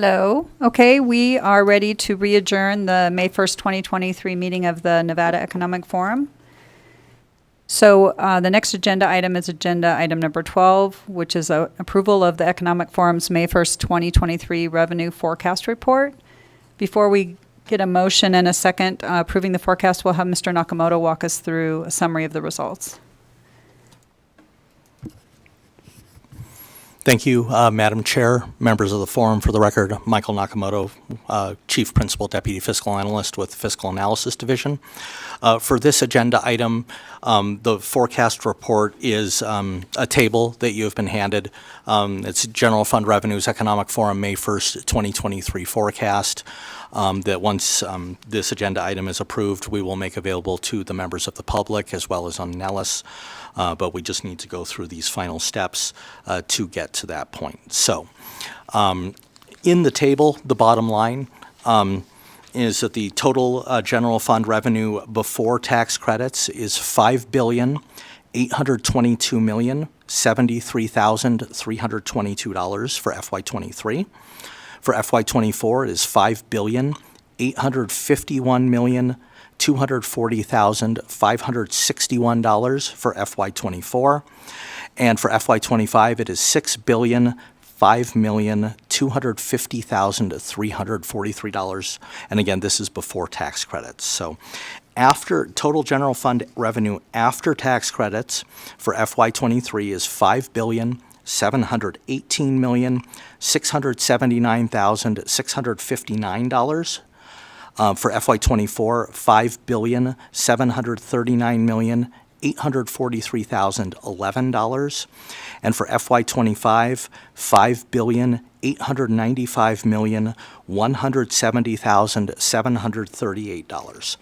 Hello. Okay, we are ready to re-adjourn the May 1st, 2023 meeting of the Nevada Economic Forum. So the next agenda item is agenda item number 12, which is approval of the Economic Forum's May 1st, 2023 revenue forecast report. Before we get a motion and a second approving the forecast, we'll have Mr. Nakamoto walk us through a summary of the results. Thank you, Madam Chair, members of the forum. For the record, Michael Nakamoto, Chief Principal Deputy Fiscal Analyst with the Fiscal Analysis Division. For this agenda item, the forecast report is a table that you have been handed. It's General Fund Revenues Economic Forum May 1st, 2023 forecast. That once this agenda item is approved, we will make available to the members of the public as well as on Nellis. But we just need to go through these final steps to get to that point. So in the table, the bottom line is that the total general fund revenue before tax credits is $5,822,073,322 for FY23. For FY24, it is $5,851,240,561 for FY24. And for FY25, it is $6,005,250,343. And again, this is before tax credits. So after total general fund revenue after tax credits for FY23 is $5,718,679,659. For FY24, $5,739,843,011, and for FY25, $5,895,170,738.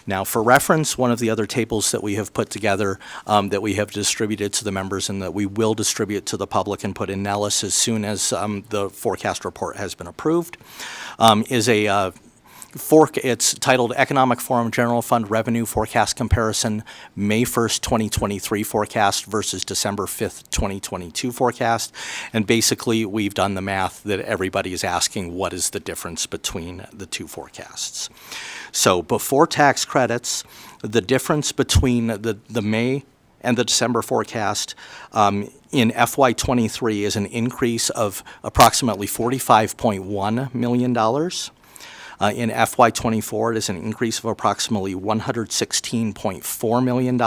Now, for reference, one of the other tables that we have put together that we have distributed to the members and that we will distribute to the public and put in Nellis as soon as the forecast report has been approved is a it's titled Economic Forum General Fund Revenue Forecast Comparison, May 1st, 2023 forecast versus December 5th, 2022 forecast. And basically, we've done the math that everybody is asking, what is the difference between the two forecasts? So before tax credits, the difference between the May and the December forecast in FY23 is an increase of approximately $45.1 million. In FY24, it is an increase of approximately $116.4 million.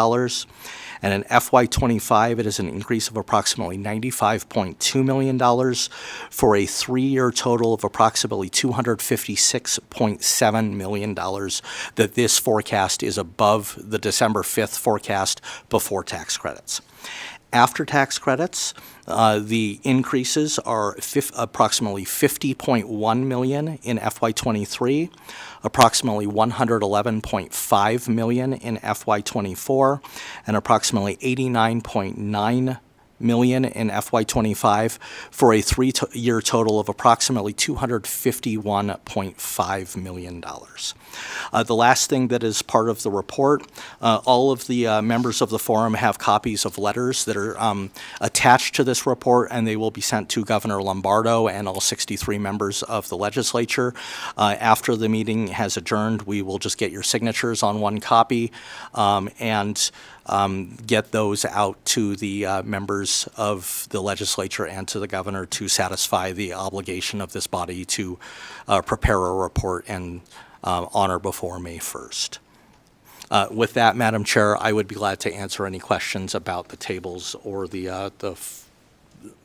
And in FY25, it is an increase of approximately $95.2 million for a three-year total of approximately $256.7 million that this forecast is above the December 5th forecast before tax credits. After tax credits, the increases are approximately $50.1 million in FY23, approximately $111.5 million in FY24, and approximately $89.9 million in FY25 for a three-year total of approximately $251.5 million. The last thing that is part of the report, all of the members of the forum have copies of letters that are attached to this report, and they will be sent to Governor Lombardo and all 63 members of the legislature. After the meeting has adjourned, we will just get your signatures on one copy and get those out to the members of the legislature and to the governor to satisfy the obligation of this body to prepare a report and honor before May 1st. With that, Madam Chair, I would be glad to answer any questions about the tables or the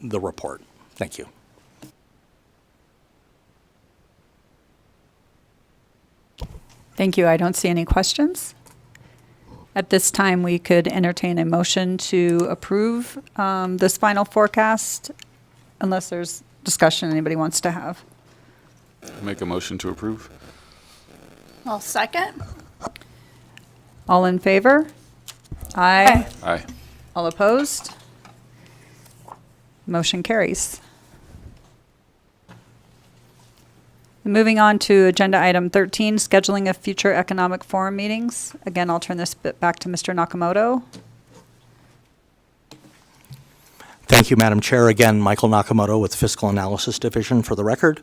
report. Thank you. Thank you. I don't see any questions. At this time, we could entertain a motion to approve this final forecast, unless there's discussion anybody wants to have. Make a motion to approve. I'll second. All in favor? Aye. Aye. All opposed? Motion carries. Moving on to agenda item 13, scheduling of future economic forum meetings. Again, I'll turn this bit back to Mr. Nakamoto. Thank you, Madam Chair. Again, Michael Nakamoto with Fiscal Analysis Division for the record.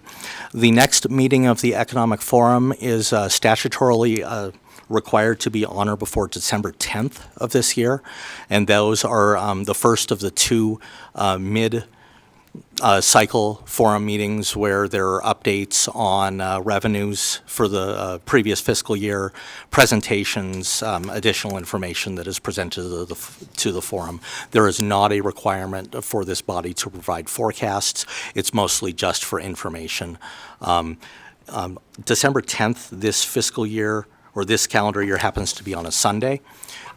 The next meeting of the Economic Forum is statutorily required to be on or before December 10th of this year, and those are the first of the two mid-cycle forum meetings where there are updates on revenues for the previous fiscal year, presentations, additional information that is presented to the forum. There is not a requirement for this body to provide forecasts. It's mostly just for information. December 10th this fiscal year, or this calendar year, happens to be on a Sunday,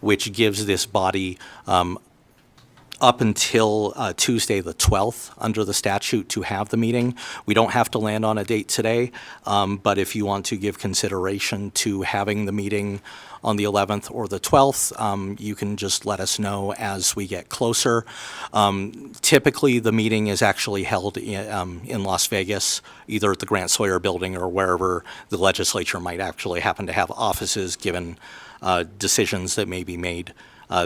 which gives this body up until Tuesday the 12th under the statute to have the meeting. We don't have to land on a date today, but if you want to give consideration to having the meeting on the 11th or the 12th, you can just let us know as we get closer. Typically, the meeting is actually held in Las Vegas, either at the Grant Sawyer Building or wherever the legislature might actually happen to have offices, given decisions that may be made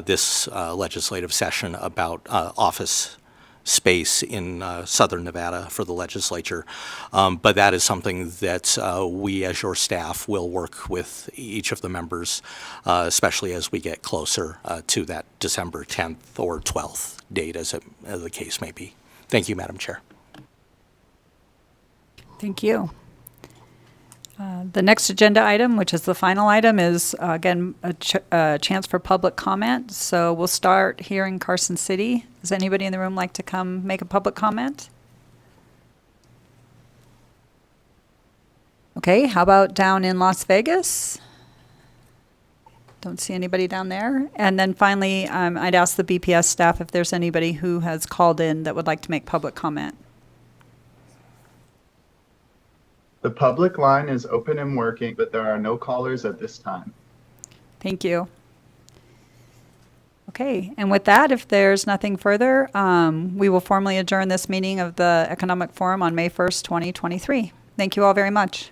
this legislative session about office space in southern Nevada for the legislature. But that is something that we as your staff will work with each of the members, especially as we get closer to that December 10th or 12th date, as the case may be. Thank you, Madam Chair. Thank you. The next agenda item, which is the final item, is again a chance for public comment. So we'll start here in Carson City. Does anybody in the room like to come make a public comment? Okay, how about down in Las Vegas? Don't see anybody down there. And then finally, I'd ask the BPS staff if there's anybody who has called in that would like to make public comment. The public line is open and working, but there are no callers at this time. Thank you. Okay, and with that, if there's nothing further, we will formally adjourn this meeting of the Economic Forum on May 1st, 2023. Thank you all very much.